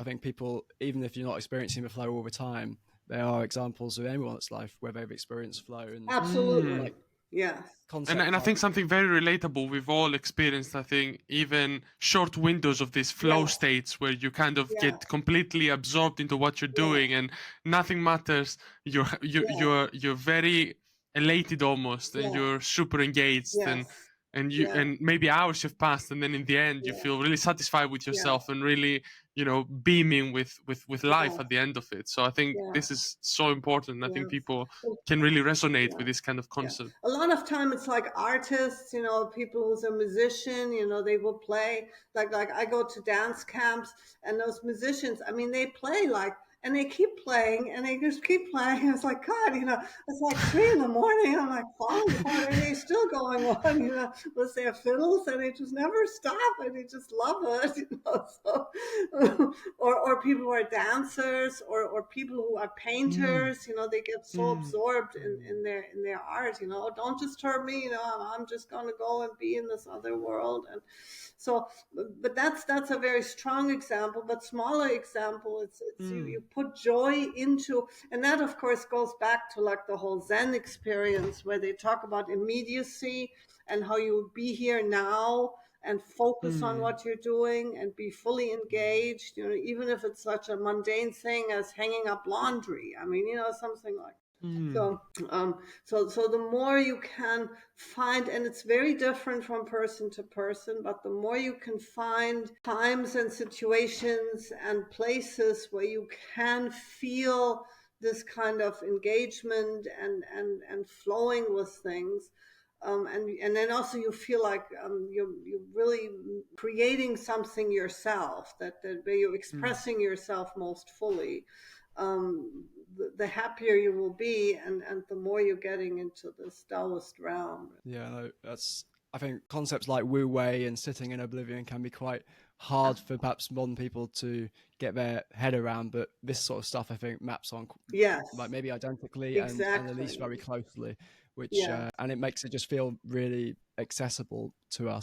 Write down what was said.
I think people, even if you're not experiencing the flow all the time, there are examples of anyone's life where they've experienced flow, and Absolutely. like Yes. concepts Yeah. And I like think something very relatable we've all experienced, I think, even short windows of these flow Yes. states where you kind of Yes. get completely absorbed into what you're Yes. doing and nothing matters. Yes. You're very elated almost, and Yes. you're super engaged, Yes. and you Yes. and maybe hours have passed, and then in the end you Yes. feel really satisfied with Yes. yourself and really, beaming with life Yes. at the end of it. So I think Yes. this is so important. I think Yes. people Well, can really resonate yeah. with this kind of Yeah. concept. A lot of time it's like artists, people who's a musician, they will play like I go to dance camps, and those musicians, I mean, they play like, and they keep playing and they just keep playing. It's like, God, it's like 3 in the morning. I'm like falling apart, and they're still going on, with their fiddles, and they just never stop, and they just love it, So, or people who are dancers, or people who are Mm. painters, they get so Mm. absorbed in their art, don't disturb me, I'm just going to go and be in this other world. And so, but that's a very strong example. But smaller example, it's you Mm. put joy into, and that of course goes back to like the whole Zen experience, where they talk about immediacy and how you be here now and focus on Mm. what you're doing and be fully engaged, even if it's such a mundane thing as hanging up laundry. I mean, something like. Mm. So the more you can find, and it's very different from person to person, but the more you can find times and situations and places where you can feel this kind of engagement and flowing with things. And then also you feel like you're really creating something yourself, that where you're Mm. expressing yourself most fully. The happier you will be, and the more you're getting into this Taoist realm. Yeah, no, I think concepts like Wu Wei and sitting in oblivion can be quite hard for perhaps modern people to get their head around, but this sort of stuff I think maps on Yes, like maybe identically and at least exactly. very closely, which Yeah. and it makes it just feel really accessible to us.